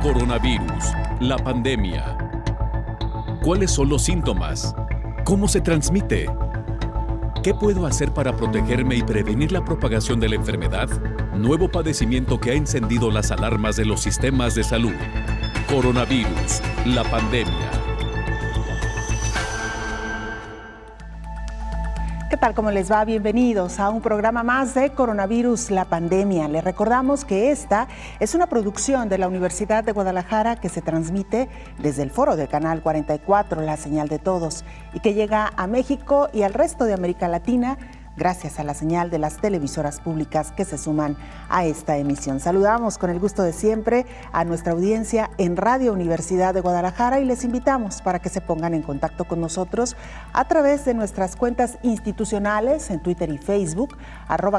Coronavirus, la pandemia. ¿Cuáles son los síntomas? ¿Cómo se transmite? ¿Qué puedo hacer para protegerme y prevenir la propagación de la enfermedad? Nuevo padecimiento que ha encendido las alarmas de los sistemas de salud. Coronavirus, la pandemia. ¿Qué tal? ¿Cómo les va? Bienvenidos a un programa más de Coronavirus, la pandemia. Les recordamos que esta es una producción de la Universidad de Guadalajara que se transmite desde el foro del Canal 44, La Señal de Todos, y que llega a México y al resto de América Latina gracias a la señal de las televisoras públicas que se suman a esta emisión. Saludamos con el gusto de siempre a nuestra audiencia en Radio Universidad de Guadalajara y les invitamos para que se pongan en contacto con nosotros a través de nuestras cuentas institucionales en Twitter y Facebook,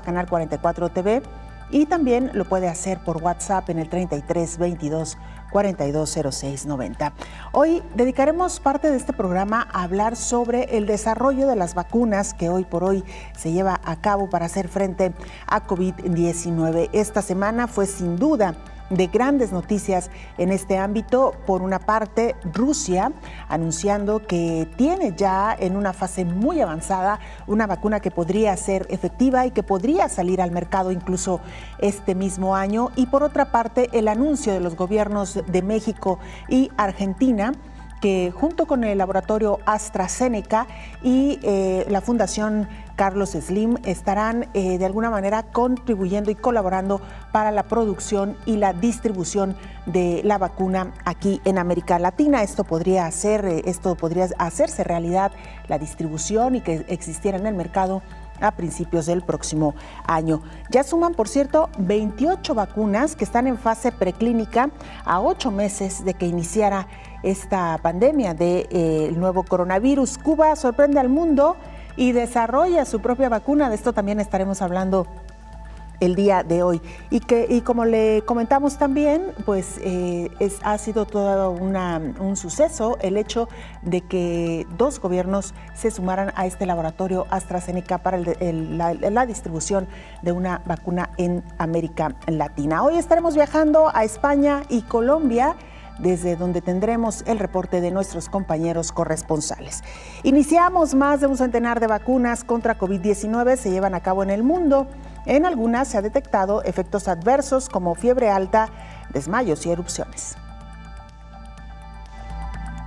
@Canal 44 TV, y también lo puede hacer por WhatsApp en el 33 22 4206 90. Hoy dedicaremos parte de este programa a hablar sobre el desarrollo de las vacunas que hoy por hoy se lleva a cabo para hacer frente a COVID-19. Esta semana fue sin duda de grandes noticias en este ámbito. Por una parte, Rusia anunciando que tiene ya en una fase muy avanzada una vacuna que podría ser efectiva y que podría salir al mercado incluso este mismo año. Y por otra parte, el anuncio de los gobiernos de México y Argentina, que junto con el laboratorio AstraZeneca y la Fundación Carlos Slim estarán de alguna manera contribuyendo y colaborando para la producción y la distribución de la vacuna aquí en América Latina. Esto podría hacerse realidad, la distribución, y que existiera en el mercado a principios del próximo año. Ya suman, por cierto, 28 vacunas que están en fase preclínica a 8 meses de que iniciara esta pandemia del nuevo coronavirus. Cuba sorprende al mundo y desarrolla su propia vacuna. De esto también estaremos hablando el día de hoy. Y como le comentamos también, pues ha sido todo un suceso el hecho de que 2 gobiernos se sumaran a este laboratorio AstraZeneca para la distribución de una vacuna en América Latina. Hoy estaremos viajando a España y Colombia, desde donde tendremos el reporte de nuestros compañeros corresponsales. Iniciamos. Más de un centenar de vacunas contra COVID-19 se llevan a cabo en el mundo. En algunas se ha detectado efectos adversos como fiebre alta, desmayos y erupciones.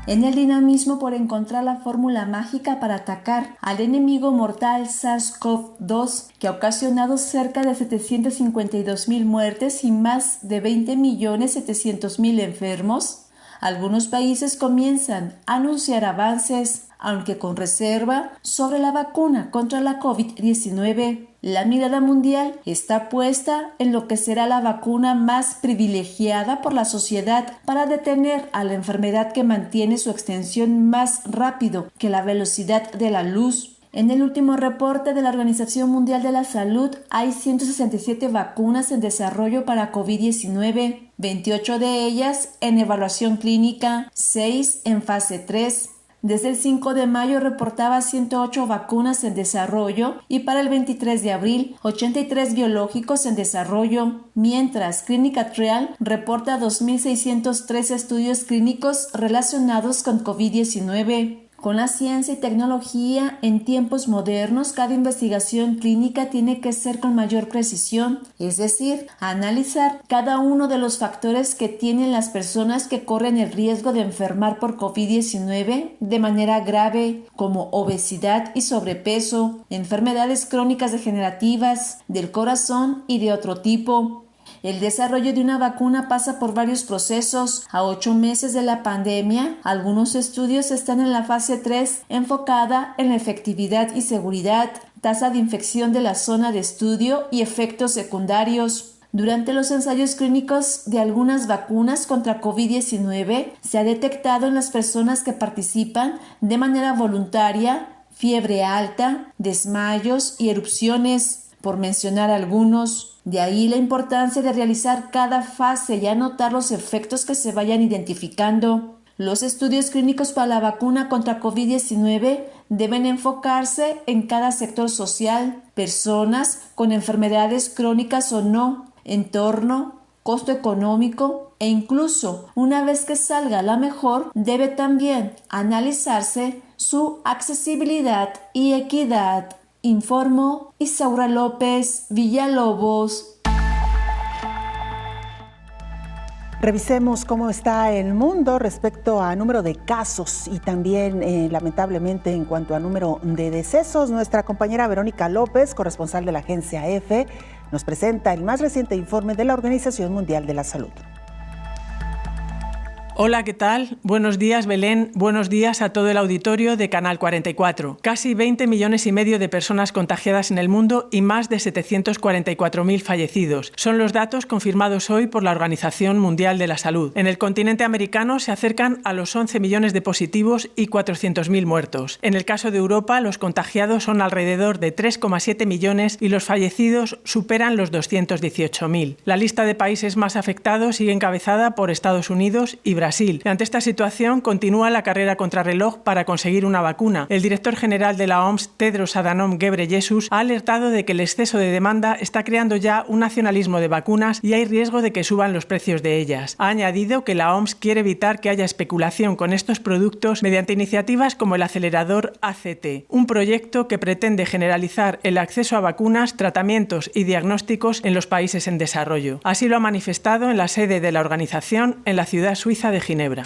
En el dinamismo por encontrar la fórmula mágica para atacar al enemigo mortal SARS-CoV-2, que ha ocasionado cerca de 752,000 muertes y más de 20,700,000 enfermos, algunos países comienzan a anunciar avances, aunque con reserva, sobre la vacuna contra la COVID-19. La mirada mundial está puesta en lo que será la vacuna más privilegiada por la sociedad para detener a la enfermedad que mantiene su extensión más rápido que la velocidad de la luz. En el último reporte de la Organización Mundial de la Salud hay 167 vacunas en desarrollo para COVID-19, 28 de ellas en evaluación clínica, 6 en fase 3. Desde el 5 de mayo reportaba 108 vacunas en desarrollo y para el 23 de abril 83 biológicos en desarrollo, mientras Clinical Trial reporta 2,603 estudios clínicos relacionados con COVID-19. Con la ciencia y tecnología en tiempos modernos, cada investigación clínica tiene que ser con mayor precisión, es decir, analizar cada uno de los factores que tienen las personas que corren el riesgo de enfermar por COVID-19 de manera grave, como obesidad y sobrepeso, enfermedades crónicas degenerativas, del corazón y de otro tipo. El desarrollo de una vacuna pasa por varios procesos. A 8 meses de la pandemia, algunos estudios están en la fase 3, enfocada en la efectividad y seguridad, tasa de infección de la zona de estudio y efectos secundarios. Durante los ensayos clínicos de algunas vacunas contra COVID-19, se ha detectado en las personas que participan de manera voluntaria fiebre alta, desmayos y erupciones, por mencionar algunos. De ahí la importancia de realizar cada fase y anotar los efectos que se vayan identificando. Los estudios clínicos para la vacuna contra COVID-19 deben enfocarse en cada sector social, personas con enfermedades crónicas o no, entorno, costo económico e incluso una vez que salga la mejor, debe también analizarse su accesibilidad y equidad. Informó Isaura López Villalobos. Revisemos cómo está el mundo respecto a número de casos y también, lamentablemente, en cuanto a número de decesos. Nuestra compañera Verónica López, corresponsal de la agencia EFE, nos presenta el más reciente informe de la Organización Mundial de la Salud. Hola, ¿qué tal? Buenos días, Belén. Buenos días a todo el auditorio de Canal 44. Casi 20 millones y medio de personas contagiadas en el mundo y más de 744.000 fallecidos. Son los datos confirmados hoy por la Organización Mundial de la Salud. En el continente americano se acercan a los 11 millones de positivos y 400.000 muertos. En el caso de Europa, los contagiados son alrededor de 3,7 millones y los fallecidos superan los 218.000. La lista de países más afectados sigue encabezada por Estados Unidos y Brasil. Ante esta situación, continúa la carrera contrarreloj para conseguir una vacuna. El director general de la OMS, Tedros Adhanom Ghebreyesus, ha alertado de que el exceso de demanda está creando ya un nacionalismo de vacunas y hay riesgo de que suban los precios de ellas. Ha añadido que la OMS quiere evitar que haya especulación con estos productos mediante iniciativas como el acelerador ACT, un proyecto que pretende generalizar el acceso a vacunas, tratamientos y diagnósticos en los países en desarrollo. Así lo ha manifestado en la sede de la organización en la ciudad suiza de Ginebra.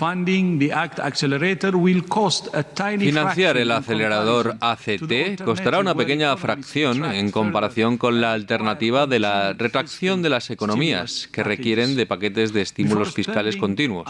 Financiar el acelerador ACT costará una pequeña fracción en comparación con la alternativa de la retracción de las economías, que requieren de paquetes de estímulos fiscales continuos.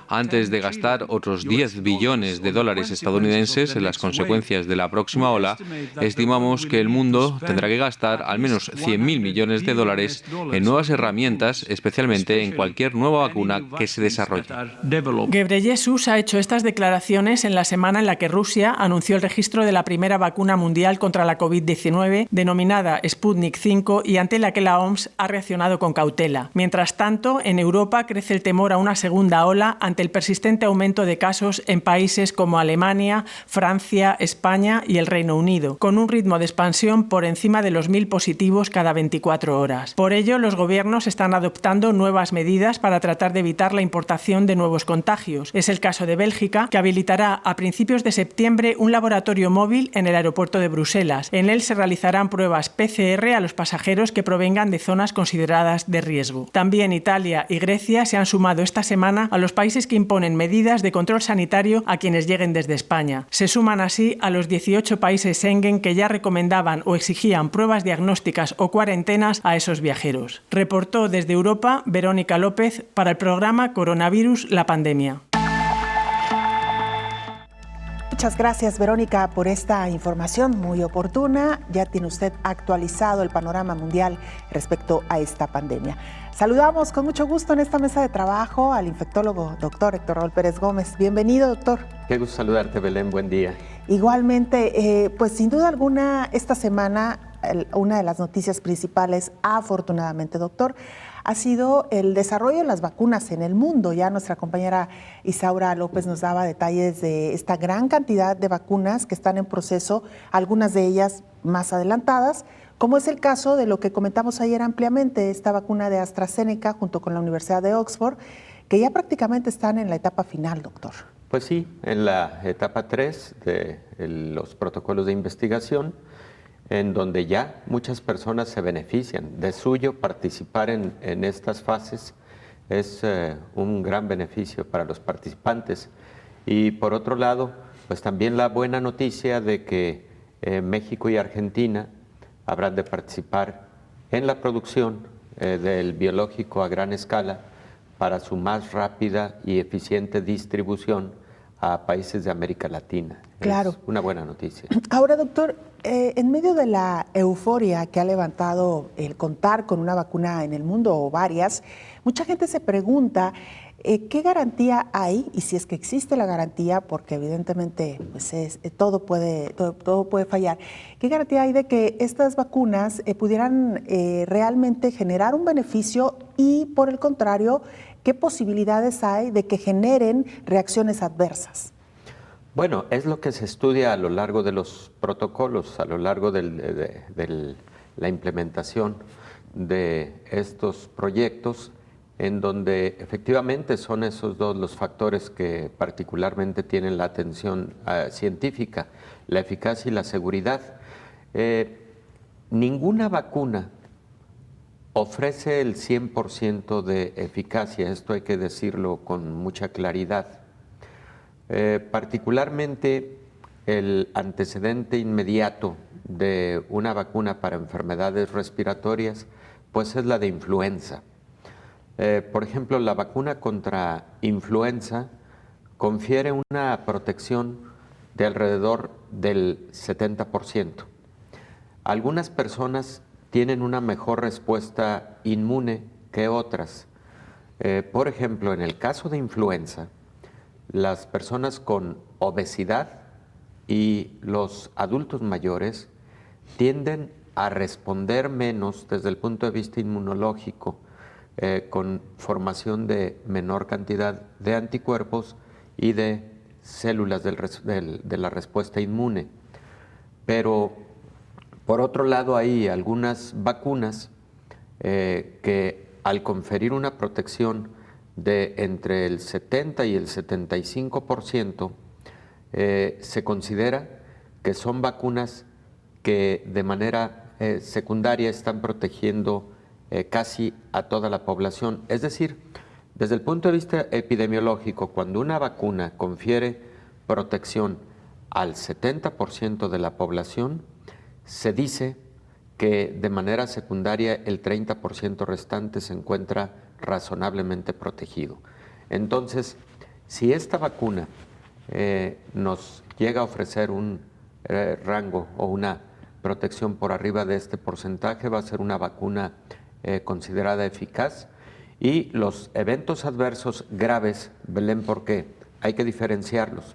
Antes de gastar otros 10 billones de dólares estadounidenses en las consecuencias de la próxima ola, estimamos que el mundo tendrá que gastar al menos 100.000 millones de dólares en nuevas herramientas, especialmente en cualquier nueva vacuna que se desarrolle. Ghebreyesus ha hecho estas declaraciones en la semana en la que Rusia anunció el registro de la primera vacuna mundial contra la COVID-19, denominada Sputnik V, y ante la que la OMS ha reaccionado con cautela. Mientras tanto, en Europa crece el temor a una segunda ola ante el persistente aumento de casos en países como Alemania, Francia, España y el Reino Unido, con un ritmo de expansión por encima de los 1.000 positivos cada 24 horas. Por ello, los gobiernos están adoptando nuevas medidas para tratar de evitar la importación de nuevos contagios. Es el caso de Bélgica, que habilitará a principios de septiembre un laboratorio móvil en el aeropuerto de Bruselas. En él se realizarán pruebas PCR a los pasajeros que provengan de zonas consideradas de riesgo. También Italia y Grecia se han sumado esta semana a los países que imponen medidas de control sanitario a quienes lleguen desde España. Se suman así a los 18 países Schengen que ya recomendaban o exigían pruebas diagnósticas o cuarentenas a esos viajeros. Reportó desde Europa Verónica López para el programa Coronavirus, la pandemia. Muchas gracias, Verónica, por esta información muy oportuna. Ya tiene usted actualizado el panorama mundial respecto a esta pandemia. Saludamos con mucho gusto en esta mesa de trabajo al infectólogo doctor Héctor Raúl Pérez Gómez. Bienvenido, doctor. Qué gusto saludarte, Belén. Buen día. Igualmente, pues sin duda alguna, esta semana una de las noticias principales, afortunadamente, doctor, ha sido el desarrollo de las vacunas en el mundo. Ya nuestra compañera Isaura López nos daba detalles de esta gran cantidad de vacunas que están en proceso, algunas de ellas más adelantadas, como es el caso de lo que comentamos ayer ampliamente, esta vacuna de AstraZeneca junto con la Universidad de Oxford, que ya prácticamente están en la etapa final, doctor. Pues sí, en la etapa 3 de los protocolos de investigación, en donde ya muchas personas se benefician. De suyo, participar en estas fases es un gran beneficio para los participantes. Y por otro lado, pues también la buena noticia de que México y Argentina habrán de participar en la producción del biológico a gran escala para su más rápida y eficiente distribución a países de América Latina. Claro. Es una buena noticia. Ahora, doctor, en medio de la euforia que ha levantado el contar con una vacuna en el mundo o varias, mucha gente se pregunta qué garantía hay, y si es que existe la garantía, porque evidentemente pues todo puede fallar, ¿qué garantía hay de que estas vacunas pudieran realmente generar un beneficio y, por el contrario, qué posibilidades hay de que generen reacciones adversas? Bueno, es lo que se estudia a lo largo de los protocolos, a lo largo de la implementación de estos proyectos, en donde efectivamente son esos dos los factores que particularmente tienen la atención científica, la eficacia y la seguridad. Ninguna vacuna ofrece el 100% de eficacia, esto hay que decirlo con mucha claridad. Particularmente el antecedente inmediato de una vacuna para enfermedades respiratorias, pues es la de influenza. Por ejemplo, la vacuna contra influenza confiere una protección de alrededor del 70%. Algunas personas tienen una mejor respuesta inmune que otras. Por ejemplo, en el caso de influenza, las personas con obesidad y los adultos mayores tienden a responder menos desde el punto de vista inmunológico, con formación de menor cantidad de anticuerpos y de células de la respuesta inmune. Pero, por otro lado, hay algunas vacunas que al conferir una protección de entre el 70 y el 75%, se considera que son vacunas que de manera secundaria están protegiendo casi a toda la población. Es decir, desde el punto de vista epidemiológico, cuando una vacuna confiere protección al 70% de la población, se dice que de manera secundaria el 30% restante se encuentra razonablemente protegido. Entonces, si esta vacuna nos llega a ofrecer un rango o una protección por arriba de este porcentaje, va a ser una vacuna considerada eficaz. Y los eventos adversos graves, Belén, ¿por qué? Hay que diferenciarlos.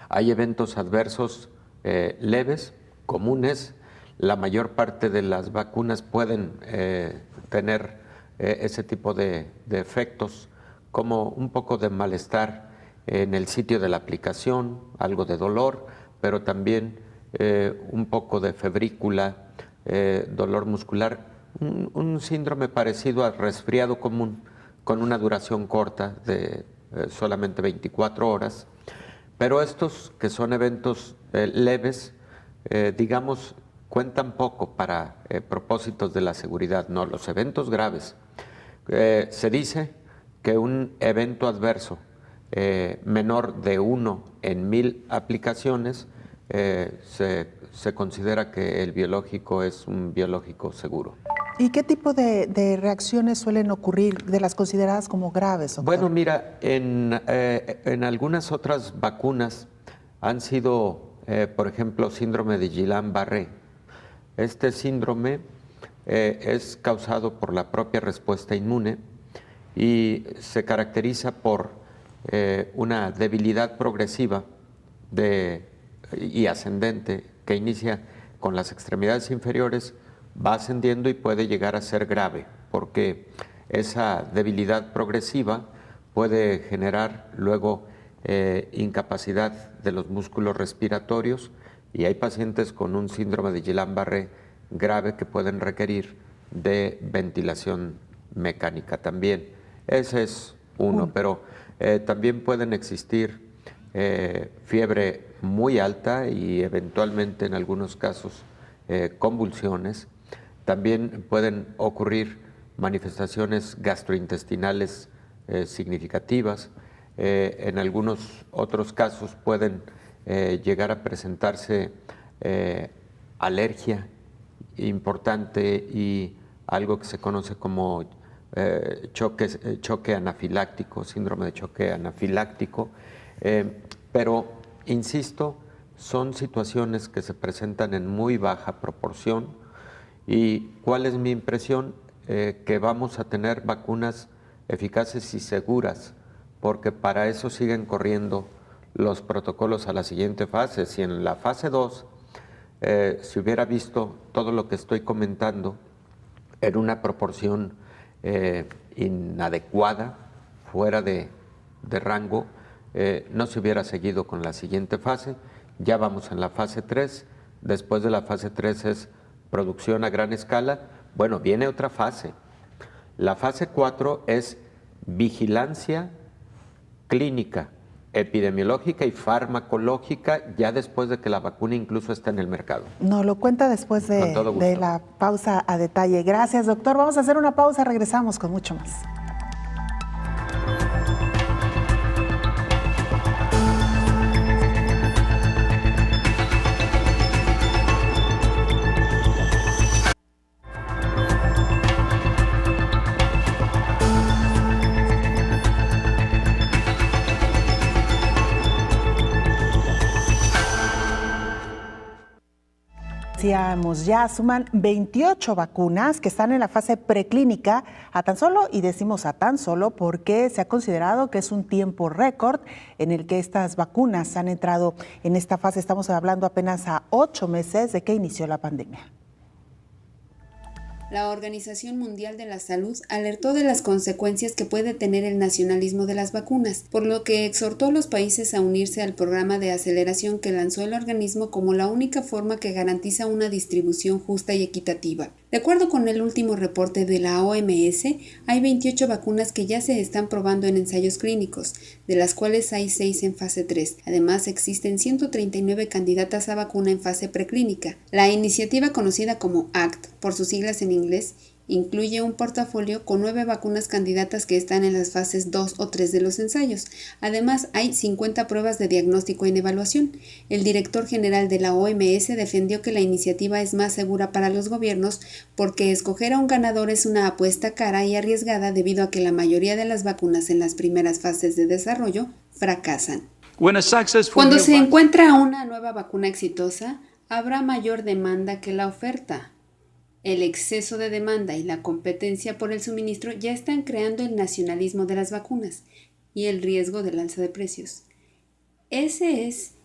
Hay eventos adversos leves, comunes. La mayor parte de las vacunas pueden tener ese tipo de efectos, como un poco de malestar en el sitio de la aplicación, algo de dolor, pero también un poco de febrícula, dolor muscular, un síndrome parecido al resfriado común, con una duración corta de solamente 24 horas. Pero estos que son eventos leves, digamos, cuentan poco para propósitos de la seguridad. No, los eventos graves. Se dice que un evento adverso menor de 1 en 1000 aplicaciones se considera que el biológico es un biológico seguro. ¿Y qué tipo de reacciones suelen ocurrir de las consideradas como graves, doctor? Bueno, mira, en algunas otras vacunas han sido, por ejemplo, síndrome de Guillain-Barré. Este síndrome es causado por la propia respuesta inmune y se caracteriza por una debilidad progresiva y ascendente que inicia con las extremidades inferiores, va ascendiendo y puede llegar a ser grave, porque esa debilidad progresiva puede generar luego incapacidad de los músculos respiratorios, y hay pacientes con un síndrome de Guillain-Barré grave que pueden requerir de ventilación mecánica también. Ese es uno, pero también pueden existir fiebre muy alta y eventualmente en algunos casos convulsiones. También pueden ocurrir manifestaciones gastrointestinales significativas. En algunos otros casos pueden llegar a presentarse alergia importante y algo que se conoce como choque anafiláctico, síndrome de choque anafiláctico. Pero, insisto, son situaciones que se presentan en muy baja proporción. ¿Y cuál es mi impresión? Que vamos a tener vacunas eficaces y seguras, porque para eso siguen corriendo los protocolos a la siguiente fase. Si en la fase 2 se hubiera visto todo lo que estoy comentando en una proporción inadecuada, fuera de rango, no se hubiera seguido con la siguiente fase. Ya vamos en la fase 3, después de la fase 3 es producción a gran escala. Bueno, viene otra fase, La fase 4 es vigilancia clínica, epidemiológica y farmacológica ya después de que la vacuna incluso está en el mercado. Nos lo cuenta después de la pausa a detalle. Gracias, doctor. Vamos a hacer una pausa, regresamos con mucho más. Decíamos, ya suman 28 vacunas que están en la fase preclínica a tan solo, y decimos a tan solo porque se ha considerado que es un tiempo récord en el que estas vacunas han entrado en esta fase. Estamos hablando apenas a 8 meses de que inició la pandemia. La Organización Mundial de la Salud alertó de las consecuencias que puede tener el nacionalismo de las vacunas, por lo que exhortó a los países a unirse al programa de aceleración que lanzó el organismo como la única forma que garantiza una distribución justa y equitativa. De acuerdo con el último reporte de la OMS, hay 28 vacunas que ya se están probando en ensayos clínicos, de las cuales hay 6 en fase 3. Además, existen 139 candidatas a vacuna en fase preclínica. La iniciativa, conocida como ACT, por sus siglas en inglés, incluye un portafolio con 9 vacunas candidatas que están en las fases 2 o 3 de los ensayos. Además, hay 50 pruebas de diagnóstico en evaluación. El director general de la OMS defendió que la iniciativa es más segura para los gobiernos porque escoger a un ganador es una apuesta cara y arriesgada debido a que la mayoría de las vacunas en las primeras fases de desarrollo fracasan. Cuando se encuentra una nueva vacuna exitosa, habrá mayor demanda que la oferta. El exceso de demanda y la competencia por el suministro ya están creando el nacionalismo de las vacunas y el riesgo del alza de precios. Ese es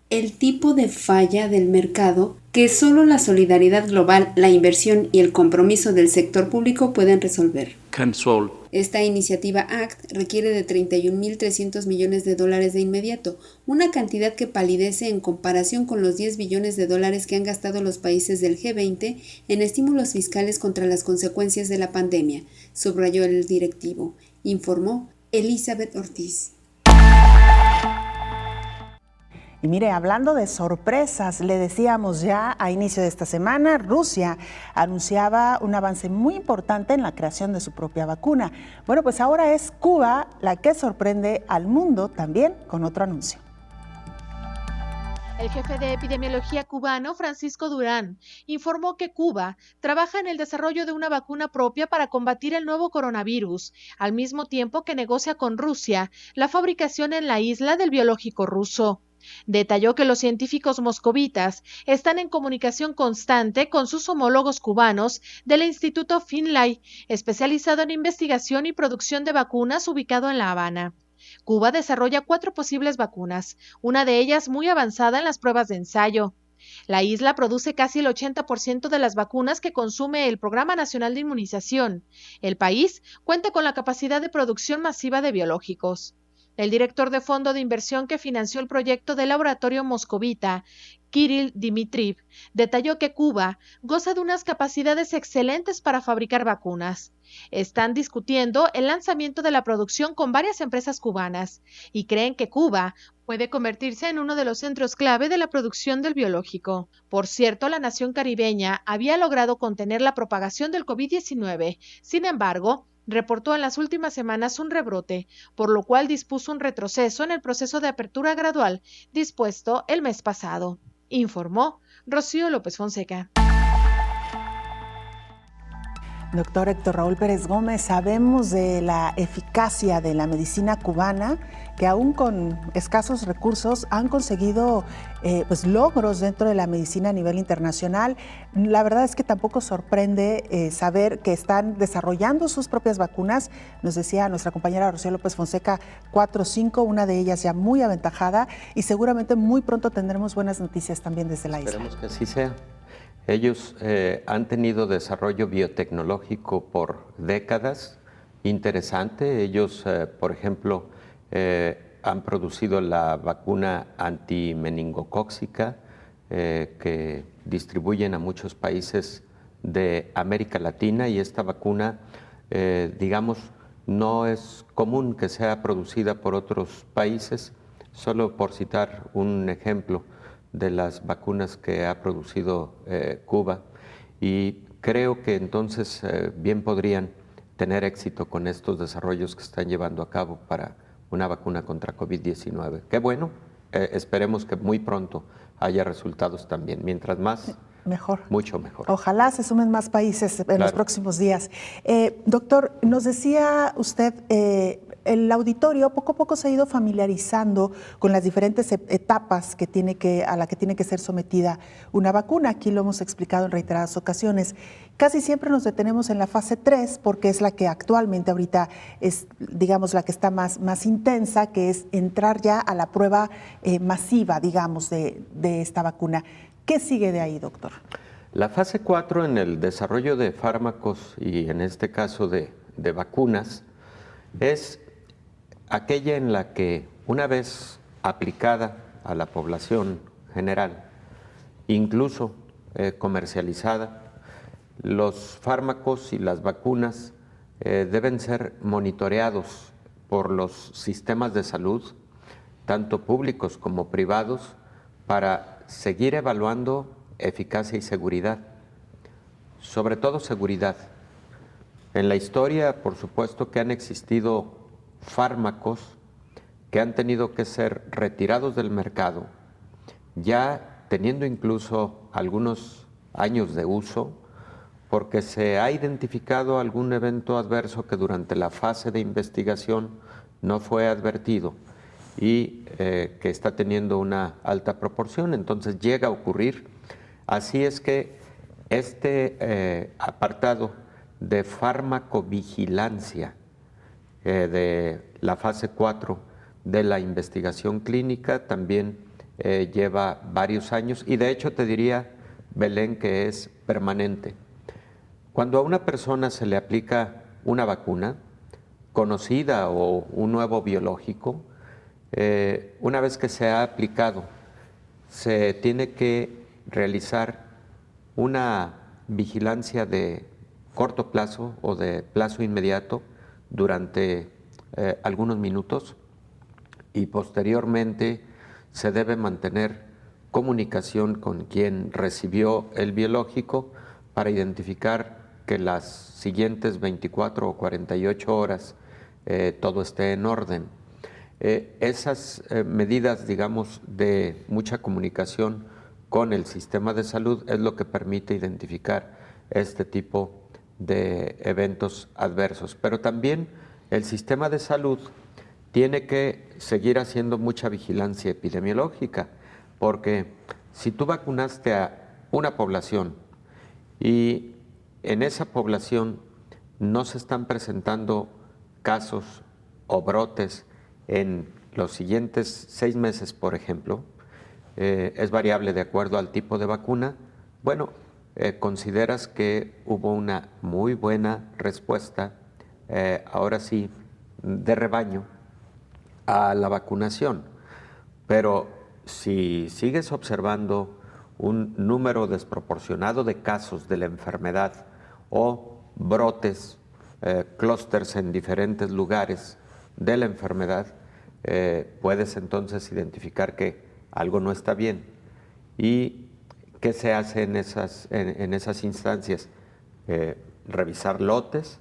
el tipo de falla del mercado que solo la solidaridad global, la inversión y el compromiso del sector público pueden resolver. Esta iniciativa ACT requiere de $31.300 millones de inmediato, una cantidad que palidece en comparación con los $10 billones que han gastado los países del G20 en estímulos fiscales contra las consecuencias de la pandemia, subrayó el directivo, informó Elizabeth Ortiz. Y mire, hablando de sorpresas, le decíamos ya a inicio de esta semana, Rusia anunciaba un avance muy importante en la creación de su propia vacuna. Bueno, pues ahora es Cuba la que sorprende al mundo también con otro anuncio. El jefe de epidemiología cubano, Francisco Durán, informó que Cuba trabaja en el desarrollo de una vacuna propia para combatir el nuevo coronavirus, al mismo tiempo que negocia con Rusia la fabricación en la isla del biológico ruso. Detalló que los científicos moscovitas están en comunicación constante con sus homólogos cubanos del Instituto Finlay, especializado en investigación y producción de vacunas ubicado en La Habana. Cuba desarrolla 4 posibles vacunas, una de ellas muy avanzada en las pruebas de ensayo. La isla produce casi el 80% de las vacunas que consume el Programa Nacional de Inmunización. El país cuenta con la capacidad de producción masiva de biológicos. El director de fondo de inversión que financió el proyecto del laboratorio moscovita, Kirill Dmitriev, detalló que Cuba goza de unas capacidades excelentes para fabricar vacunas. Están discutiendo el lanzamiento de la producción con varias empresas cubanas y creen que Cuba puede convertirse en uno de los centros clave de la producción del biológico. Por cierto, la nación caribeña había logrado contener la propagación del COVID-19. Sin embargo, reportó en las últimas semanas un rebrote, por lo cual dispuso un retroceso en el proceso de apertura gradual dispuesto el mes pasado, informó Rocío López Fonseca. Doctor Héctor Raúl Pérez Gómez, sabemos de la eficacia de la medicina cubana, que aún con escasos recursos han conseguido logros dentro de la medicina a nivel internacional. La verdad es que tampoco sorprende saber que están desarrollando sus propias vacunas. Nos decía nuestra compañera Rocío López Fonseca, 4 o 5, una de ellas ya muy aventajada, y seguramente muy pronto tendremos buenas noticias también desde la isla. Esperemos que así sea. Ellos han tenido desarrollo biotecnológico por décadas, interesante. Ellos, por ejemplo, han producido la vacuna antimeningocóxica que distribuyen a muchos países de América Latina, y esta vacuna digamos, no es común que sea producida por otros países, solo por citar un ejemplo de las vacunas que ha producido Cuba. Y creo que entonces bien podrían tener éxito con estos desarrollos que están llevando a cabo para una vacuna contra COVID-19. Qué bueno, esperemos que muy pronto haya resultados también. Mientras más, mejor. Mucho mejor. Ojalá se sumen más países en los próximos días. Doctor, nos decía usted, el auditorio poco a poco se ha ido familiarizando con las diferentes etapas a la que tiene que ser sometida una vacuna. Aquí lo hemos explicado en reiteradas ocasiones. Casi siempre nos detenemos en la fase 3 porque es la que actualmente ahorita es, digamos, la que está más intensa, que es entrar ya a la prueba masiva, digamos, de esta vacuna. ¿Qué sigue de ahí, doctor? La fase 4 en el desarrollo de fármacos y en este caso de vacunas es aquella en la que una vez aplicada a la población general, incluso comercializada, los fármacos y las vacunas deben ser monitoreados por los sistemas de salud, tanto públicos como privados, para seguir evaluando eficacia y seguridad, sobre todo seguridad. En la historia, por supuesto, que han existido fármacos que han tenido que ser retirados del mercado, ya teniendo incluso algunos años de uso, porque se ha identificado algún evento adverso que durante la fase de investigación no fue advertido y que está teniendo una alta proporción, entonces llega a ocurrir. Así es que este apartado de farmacovigilancia de la fase 4 de la investigación clínica también lleva varios años y de hecho te diría, Belén, que es permanente. Cuando a una persona se le aplica una vacuna conocida o un nuevo biológico, una vez que se ha aplicado, se tiene que realizar una vigilancia de corto plazo o de plazo inmediato durante algunos minutos y posteriormente se debe mantener comunicación con quien recibió el biológico para identificar que las siguientes 24 o 48 horas todo esté en orden. Esas medidas, digamos, de mucha comunicación con el sistema de salud es lo que permite identificar este tipo de eventos adversos. Pero también el sistema de salud tiene que seguir haciendo mucha vigilancia epidemiológica, porque si tú vacunaste a una población y en esa población no se están presentando casos o brotes en los siguientes 6 meses, por ejemplo, es variable de acuerdo al tipo de vacuna, bueno, consideras que hubo una muy buena respuesta, ahora sí, de rebaño a la vacunación. Pero si sigues observando un número desproporcionado de casos de la enfermedad o brotes, clústeres en diferentes lugares de la enfermedad, puedes entonces identificar que algo no está bien. ¿Y qué se hace en esas instancias? Revisar lotes,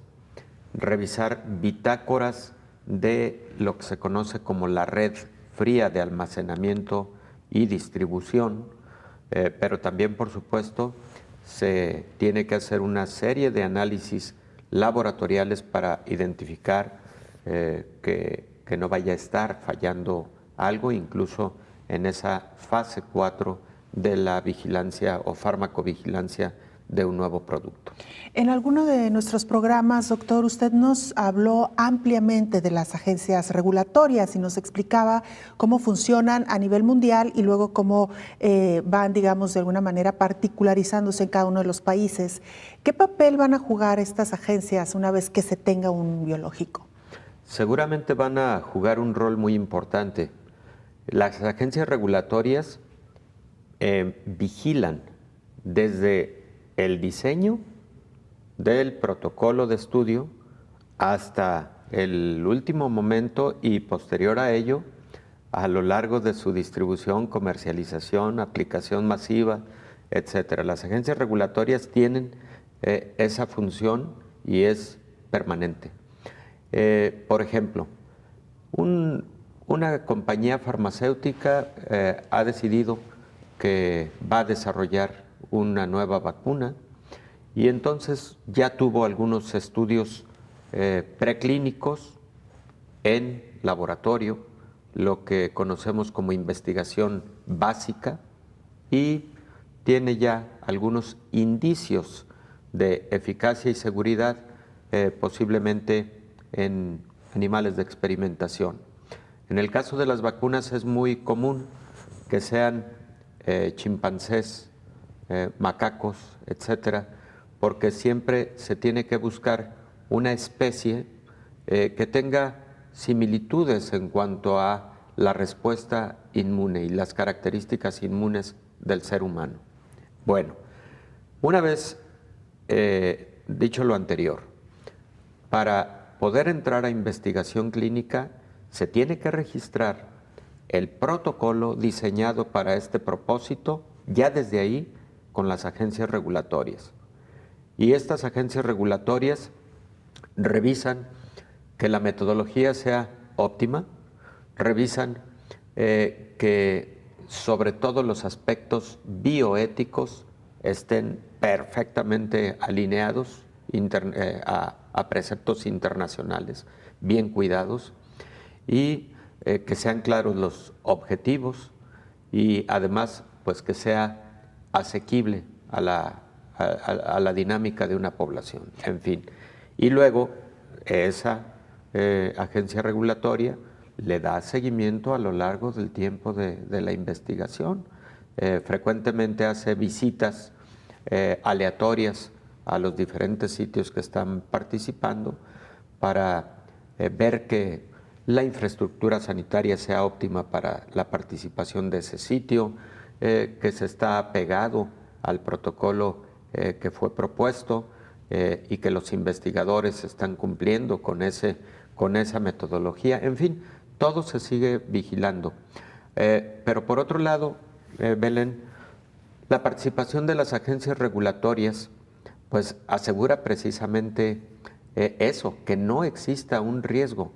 revisar bitácoras de lo que se conoce como la red fría de almacenamiento y distribución, pero también, por supuesto, se tiene que hacer una serie de análisis laboratoriales para identificar que no vaya a estar fallando algo, incluso en esa fase 4 de la vigilancia o farmacovigilancia de un nuevo producto. En alguno de nuestros programas, doctor, usted nos habló ampliamente de las agencias regulatorias y nos explicaba cómo funcionan a nivel mundial y luego cómo van, digamos, de alguna manera particularizándose en cada uno de los países. ¿Qué papel van a jugar estas agencias una vez que se tenga un biológico? Seguramente van a jugar un rol muy importante. Las agencias regulatorias vigilan desde el diseño del protocolo de estudio hasta el último momento y posterior a ello, a lo largo de su distribución, comercialización, aplicación masiva, etcétera. Las agencias regulatorias tienen esa función y es permanente. Por ejemplo, una compañía farmacéutica ha decidido que va a desarrollar una nueva vacuna y entonces ya tuvo algunos estudios preclínicos en laboratorio, lo que conocemos como investigación básica, y tiene ya algunos indicios de eficacia y seguridad, posiblemente en animales de experimentación. En el caso de las vacunas es muy común que sean chimpancés, macacos, etcétera, porque siempre se tiene que buscar una especie que tenga similitudes en cuanto a la respuesta inmune y las características inmunes del ser humano. Bueno, una vez dicho lo anterior, para poder entrar a investigación clínica se tiene que registrar el protocolo diseñado para este propósito ya desde ahí con las agencias regulatorias. Y estas agencias regulatorias revisan que la metodología sea óptima, revisan que sobre todo los aspectos bioéticos estén perfectamente alineados a preceptos internacionales, bien cuidados, y que sean claros los objetivos y además pues que sea asequible a la dinámica de una población, en fin. Y luego esa agencia regulatoria le da seguimiento a lo largo del tiempo de la investigación. Frecuentemente hace visitas aleatorias a los diferentes sitios que están participando para ver que la infraestructura sanitaria sea óptima para la participación de ese sitio, que se está apegado al protocolo que fue propuesto y que los investigadores están cumpliendo con esa metodología. En fin, todo se sigue vigilando. Pero por otro lado, Belén, la participación de las agencias regulatorias pues asegura precisamente eso, que no exista un riesgo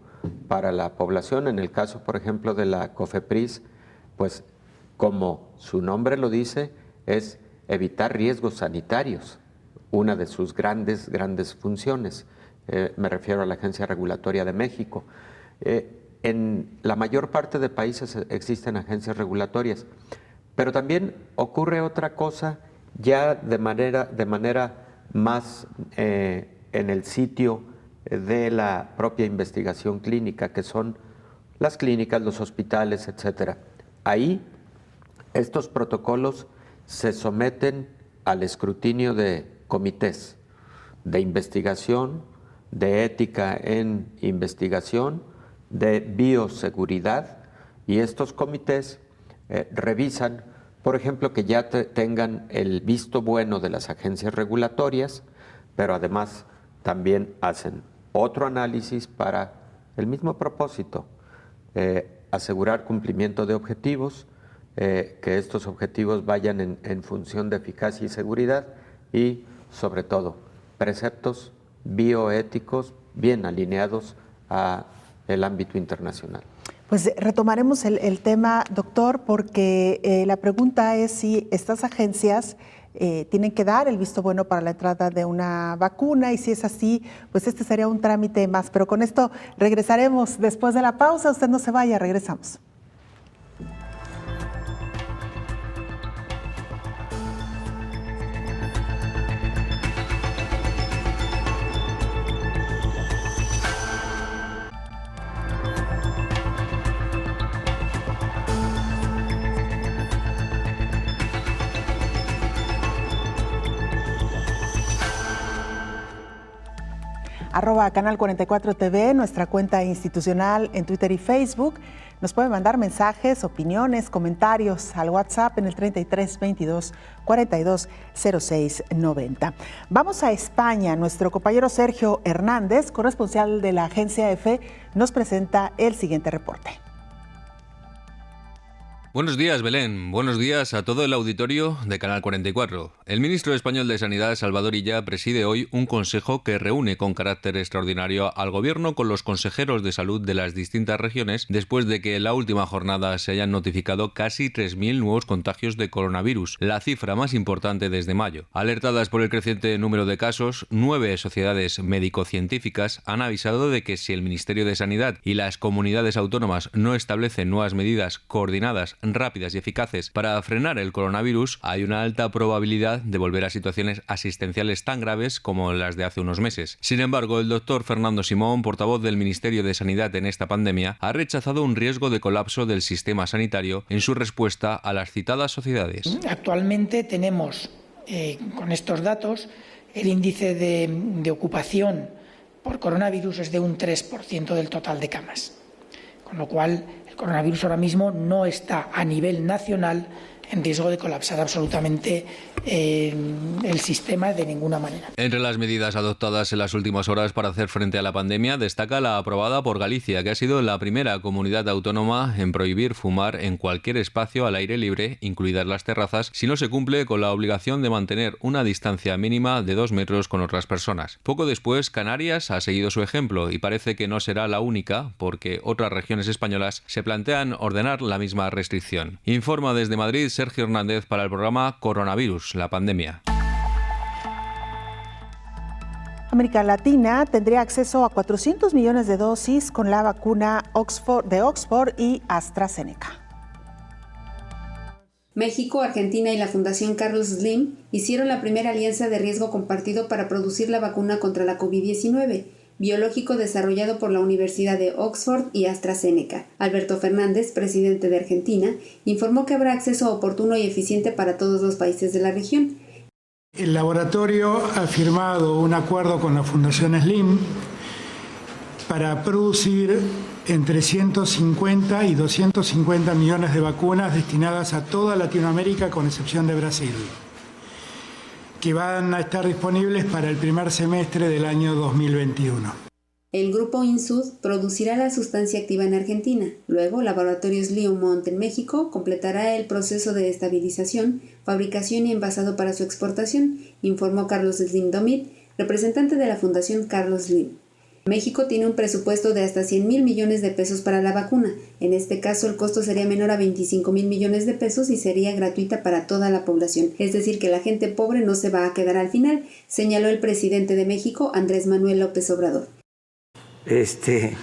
para la población. En el caso, por ejemplo, de la COFEPRIS, pues como su nombre lo dice, es evitar riesgos sanitarios, una de sus grandes funciones. Me refiero a la Agencia Regulatoria de México. En la mayor parte de países existen agencias regulatorias, pero también ocurre otra cosa ya de manera más en el sitio de la propia investigación clínica, que son las clínicas, los hospitales, etcétera. Ahí estos protocolos se someten al escrutinio de comités de investigación, de ética en investigación, de bioseguridad, y estos comités revisan, por ejemplo, que ya tengan el visto bueno de las agencias regulatorias, pero además también hacen otro análisis para el mismo propósito, asegurar cumplimiento de objetivos, que estos objetivos vayan en función de eficacia y seguridad y, sobre todo, preceptos bioéticos bien alineados a el ámbito internacional. Pues retomaremos el tema, doctor, porque la pregunta es si estas agencias tienen que dar el visto bueno para la entrada de una vacuna, y si es así, pues este sería un trámite más. Pero con esto regresaremos después de la pausa. Usted no se vaya, regresamos. @Canal 44 TV, nuestra cuenta institucional en Twitter y Facebook. Nos pueden mandar mensajes, opiniones, comentarios al WhatsApp en el 33 22 42 06 90. Vamos a España. Nuestro compañero Sergio Hernández, corresponsal de la agencia EFE, nos presenta el siguiente reporte. Buenos días, Belén. Buenos días a todo el auditorio de Canal 44. El ministro español de Sanidad, Salvador Illa, preside hoy un consejo que reúne con carácter extraordinario al Gobierno con los consejeros de salud de las distintas regiones después de que en la última jornada se hayan notificado casi 3.000 nuevos contagios de coronavirus, la cifra más importante desde mayo. Alertadas por el creciente número de casos, 9 sociedades médico-científicas han avisado de que si el Ministerio de Sanidad y las comunidades autónomas no establecen nuevas medidas coordinadas, rápidas y eficaces para frenar el coronavirus, hay una alta probabilidad de volver a situaciones asistenciales tan graves como las de hace unos meses. Sin embargo, el doctor Fernando Simón, portavoz del Ministerio de Sanidad en esta pandemia, ha rechazado un riesgo de colapso del sistema sanitario en su respuesta a las citadas sociedades. Actualmente tenemos, con estos datos, el índice de ocupación por coronavirus es de un 3% del total de camas, con lo cual el coronavirus ahora mismo no está a nivel nacional en riesgo de colapsar absolutamente el sistema de ninguna manera. Entre las medidas adoptadas en las últimas horas para hacer frente a la pandemia destaca la aprobada por Galicia, que ha sido la primera comunidad autónoma en prohibir fumar en cualquier espacio al aire libre, incluidas las terrazas, si no se cumple con la obligación de mantener una distancia mínima de 2 metros con otras personas. Poco después, Canarias ha seguido su ejemplo y parece que no será la única, porque otras regiones españolas se plantean ordenar la misma restricción. Informa desde Madrid Sergio Hernández para el programa Coronavirus, la pandemia. América Latina tendría acceso a 400 millones de dosis con la vacuna de Oxford y AstraZeneca. México, Argentina y la Fundación Carlos Slim hicieron la primera alianza de riesgo compartido para producir la vacuna contra la COVID-19, biológico desarrollado por la Universidad de Oxford y AstraZeneca. Alberto Fernández, presidente de Argentina, informó que habrá acceso oportuno y eficiente para todos los países de la región. El laboratorio ha firmado un acuerdo con la Fundación Slim para producir entre 150 y 250 millones de vacunas destinadas a toda Latinoamérica, con excepción de Brasil, que van a estar disponibles para el primer semestre del año 2021. El grupo Insud producirá la sustancia activa en Argentina. Luego, Laboratorios Leomont en México completará el proceso de estabilización, fabricación y envasado para su exportación, informó Carlos Slim Domit, representante de la Fundación Carlos Slim. México tiene un presupuesto de hasta 100,000 millones de pesos para la vacuna. En este caso, el costo sería menor a 25,000 millones de pesos y sería gratuita para toda la población. Es decir, que la gente pobre no se va a quedar al final, señaló el presidente de México, Andrés Manuel López Obrador. Este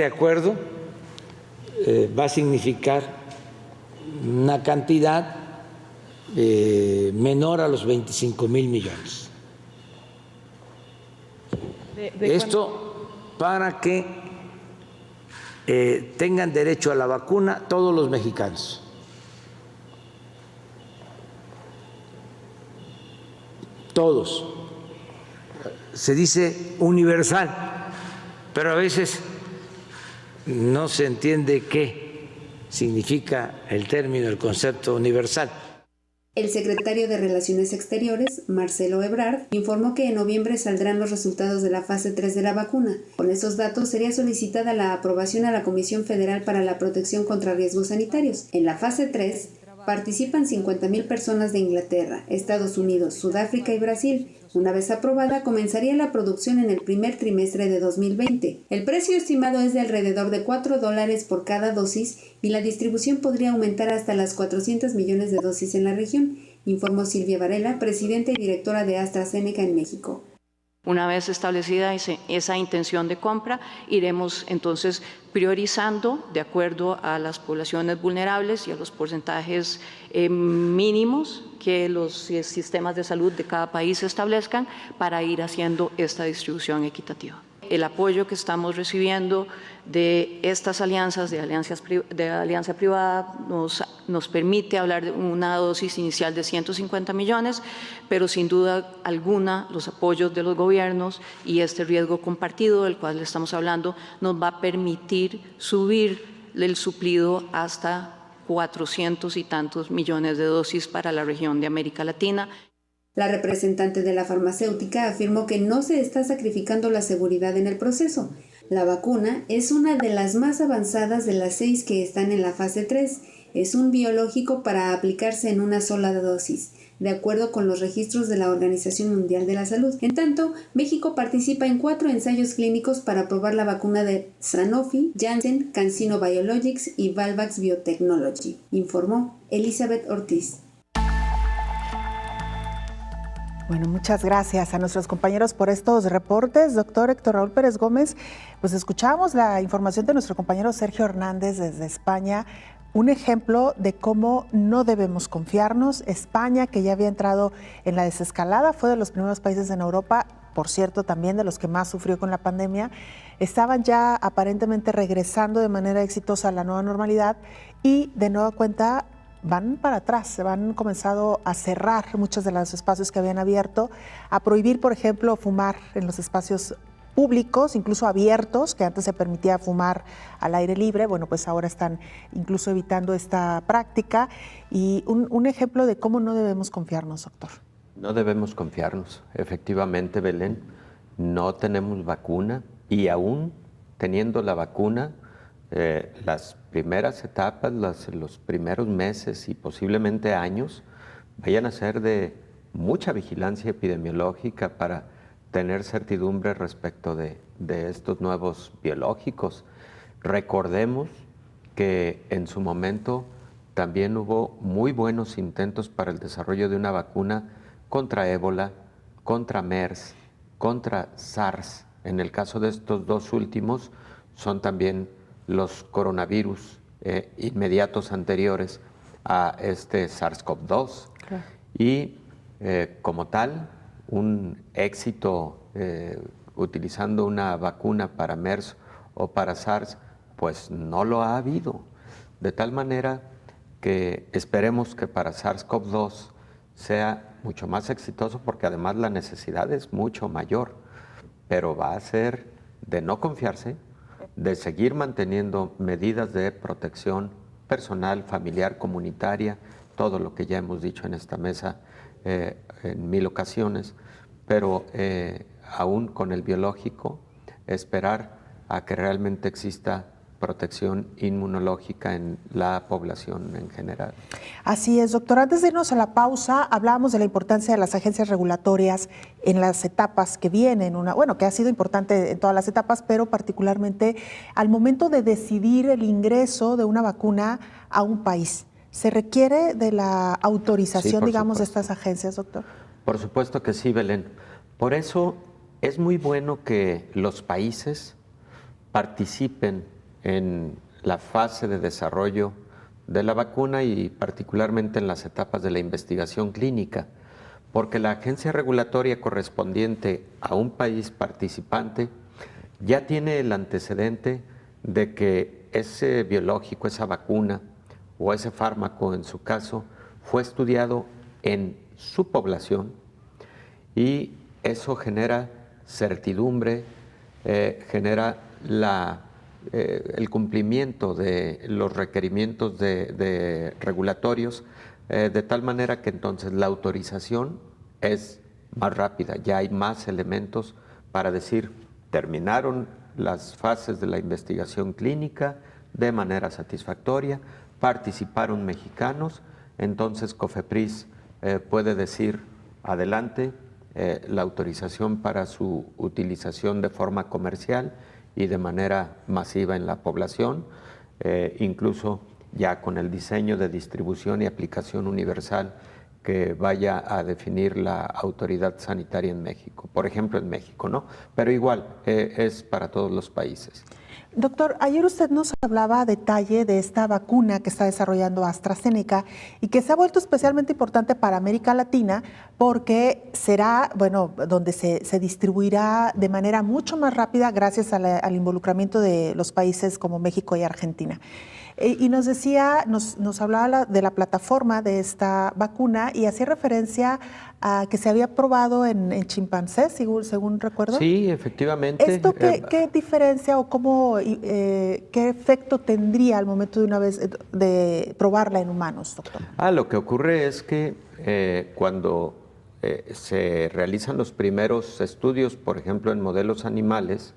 acuerdo va a significar una cantidad menor a los 25,000 millones. Esto para que tengan derecho a la vacuna todos los mexicanos. Todos. Se dice universal, pero a veces no se entiende qué significa el término, el concepto universal. El secretario de Relaciones Exteriores, Marcelo Ebrard, informó que en noviembre saldrán los resultados de la fase 3 de la vacuna. Con esos datos sería solicitada la aprobación a la Comisión Federal para la Protección contra Riesgos Sanitarios. En la fase 3 participan 50,000 personas de Inglaterra, Estados Unidos, Sudáfrica y Brasil. Una vez aprobada, comenzaría la producción en el primer trimestre de 2020. El precio estimado es de alrededor de $4 por cada dosis y la distribución podría aumentar hasta las 400 millones de dosis en la región, informó Silvia Varela, presidenta y directora de AstraZeneca en México. Una vez establecida esa intención de compra, iremos entonces priorizando de acuerdo a las poblaciones vulnerables y a los porcentajes mínimos que los sistemas de salud de cada país establezcan para ir haciendo esta distribución equitativa. El apoyo que estamos recibiendo de estas alianzas, de alianza privada, nos permite hablar de una dosis inicial de 150 millones, pero sin duda alguna los apoyos de los gobiernos y este riesgo compartido del cual le estamos hablando nos va a permitir subir el suplido hasta 400 y tantos millones de dosis para la región de América Latina. La representante de la farmacéutica afirmó que no se está sacrificando la seguridad en el proceso. La vacuna es una de las más avanzadas de las 6 que están en la fase 3. Es un biológico para aplicarse en una sola dosis, de acuerdo con los registros de la Organización Mundial de la Salud. En tanto, México participa en 4 ensayos clínicos para probar la vacuna de Sanofi, Janssen, CanSino Biologics y Valvax Biotechnology, informó Elizabeth Ortiz. Bueno, muchas gracias a nuestros compañeros por estos reportes. Doctor Héctor Raúl Pérez Gómez, pues escuchamos la información de nuestro compañero Sergio Hernández desde España, un ejemplo de cómo no debemos confiarnos. España, que ya había entrado en la desescalada, fue de los primeros países en Europa, por cierto, también de los que más sufrió con la pandemia, estaban ya aparentemente regresando de manera exitosa a la nueva normalidad y de nueva cuenta van para atrás, se han comenzado a cerrar muchos de los espacios que habían abierto, a prohibir, por ejemplo, fumar en los espacios públicos, incluso abiertos, que antes se permitía fumar al aire libre. Bueno, pues ahora están incluso evitando esta práctica. Y un ejemplo de cómo no debemos confiarnos, doctor. No debemos confiarnos. Efectivamente, Belén, no tenemos vacuna y aún teniendo la vacuna, las primeras etapas, los primeros meses y posiblemente años vayan a ser de mucha vigilancia epidemiológica para tener certidumbre respecto de estos nuevos biológicos. Recordemos que en su momento también hubo muy buenos intentos para el desarrollo de una vacuna contra ébola, contra MERS, contra SARS. En el caso de estos dos últimos son también los coronavirus inmediatos anteriores a este SARS-CoV-2. Claro. Y como tal, un éxito utilizando una vacuna para MERS o para SARS, pues no lo ha habido. De tal manera que esperemos que para SARS-CoV-2 sea mucho más exitoso, porque además la necesidad es mucho mayor, pero va a ser de no confiarse, de seguir manteniendo medidas de protección personal, familiar, comunitaria, todo lo que ya hemos dicho en esta mesa en 1000 ocasiones, pero aún con el biológico, esperar a que realmente exista protección inmunológica en la población en general. Así es, doctor. Antes de irnos a la pausa, hablábamos de la importancia de las agencias regulatorias en las etapas que vienen, que ha sido importante en todas las etapas, pero particularmente al momento de decidir el ingreso de una vacuna a un país. ¿Se requiere de la autorización, sí, digamos, de estas agencias, doctor? Por supuesto que sí, Belén. Por eso es muy bueno que los países participen en la fase de desarrollo de la vacuna y particularmente en las etapas de la investigación clínica, porque la agencia regulatoria correspondiente a un país participante ya tiene el antecedente de que ese biológico, esa vacuna o ese fármaco en su caso, fue estudiado en su población y eso genera certidumbre, genera el cumplimiento de los requerimientos de regulatorios, de tal manera que entonces la autorización es más rápida, ya hay más elementos para decir, terminaron las fases de la investigación clínica de manera satisfactoria, participaron mexicanos, entonces COFEPRIS puede decir, adelante, la autorización para su utilización de forma comercial y de manera masiva en la población, incluso ya con el diseño de distribución y aplicación universal que vaya a definir la autoridad sanitaria en México, por ejemplo en México, ¿no? Pero igual es para todos los países. Doctor, ayer usted nos hablaba a detalle de esta vacuna que está desarrollando AstraZeneca y que se ha vuelto especialmente importante para América Latina porque será, donde se distribuirá de manera mucho más rápida gracias al involucramiento de los países como México y Argentina. Y nos decía, nos hablaba de la plataforma de esta vacuna y hacía referencia a que se había probado en chimpancés, según recuerdo. Sí, efectivamente. ¿Esto qué diferencia o qué efecto tendría al momento de una vez de probarla en humanos, doctor? Lo que ocurre es que cuando se realizan los primeros estudios, por ejemplo, en modelos animales,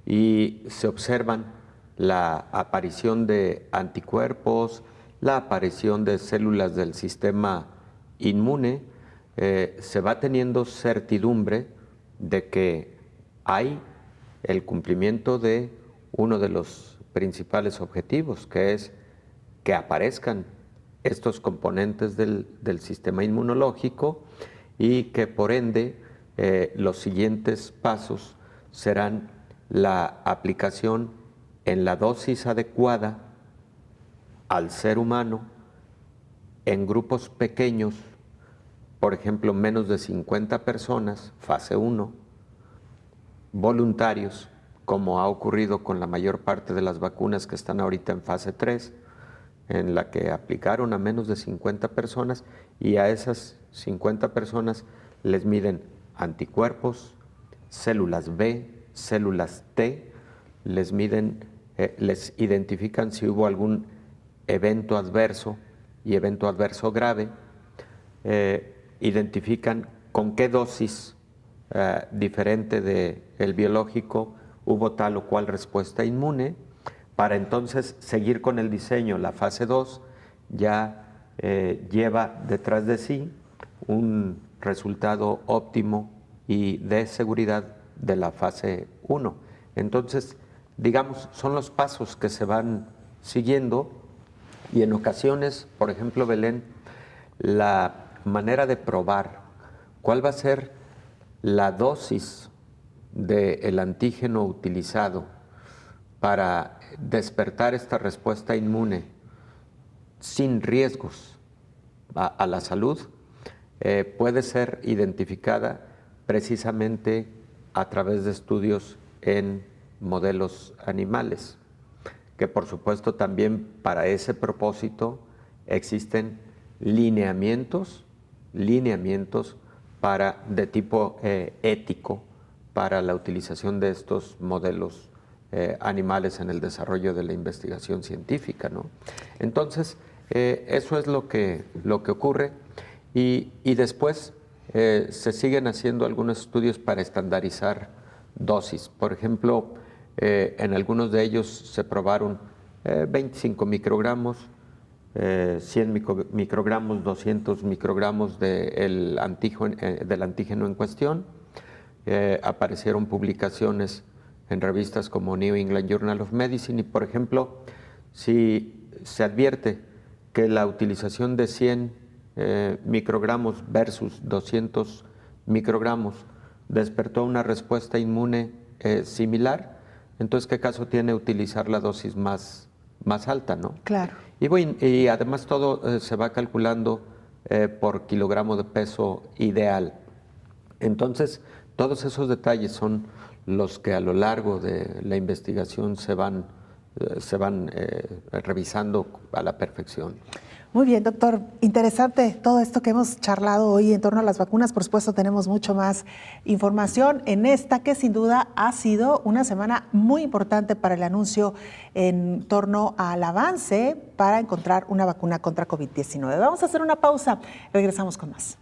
y se observan la aparición de anticuerpos, la aparición de células del sistema inmune, se va teniendo certidumbre de que hay el cumplimiento de uno de los principales objetivos, que es que aparezcan estos componentes del sistema inmunológico y que por ende los siguientes pasos serán la aplicación en la dosis adecuada al ser humano en grupos pequeños, por ejemplo, menos de 50 personas, fase 1, voluntarios, como ha ocurrido con la mayor parte de las vacunas que están ahorita en fase 3, en la que aplicaron a menos de 50 personas y a esas 50 personas les miden anticuerpos, células B, células T, les identifican si hubo algún evento adverso y evento adverso grave, identifican con qué dosis diferente del biológico hubo tal o cual respuesta inmune, para entonces seguir con el diseño. La fase 2 ya lleva detrás de sí un resultado óptimo y de seguridad de la fase 1. Entonces, digamos, son los pasos que se van siguiendo y en ocasiones, por ejemplo, Belén, la manera de probar cuál va a ser la dosis del antígeno utilizado para despertar esta respuesta inmune sin riesgos a la salud, puede ser identificada precisamente a través de estudios en modelos animales, que por supuesto también para ese propósito existen lineamientos de tipo ético para la utilización de estos modelos animales en el desarrollo de la investigación científica, ¿no? Entonces, eso es lo que ocurre y después se siguen haciendo algunos estudios para estandarizar dosis. Por ejemplo, en algunos de ellos se probaron 25 microgramos, 100 microgramos, 200 microgramos del antígeno en cuestión. Aparecieron publicaciones en revistas como New England Journal of Medicine y, por ejemplo, si se advierte que la utilización de 100 microgramos versus 200 microgramos despertó una respuesta inmune similar, entonces ¿qué caso tiene utilizar la dosis más alta, no? Claro. Y además todo se va calculando por kilogramo de peso ideal. Entonces, todos esos detalles son los que a lo largo de la investigación se van revisando a la perfección. Muy bien, doctor. Interesante todo esto que hemos charlado hoy en torno a las vacunas. Por supuesto, tenemos mucho más información en esta que sin duda ha sido una semana muy importante para el anuncio en torno al avance para encontrar una vacuna contra COVID-19. Vamos a hacer una pausa. Regresamos con más.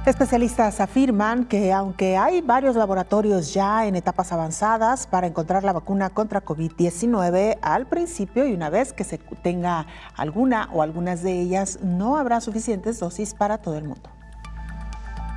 Especialistas afirman que aunque hay varios laboratorios ya en etapas avanzadas para encontrar la vacuna contra COVID-19, al principio y una vez que se tenga alguna o algunas de ellas, no habrá suficientes dosis para todo el mundo.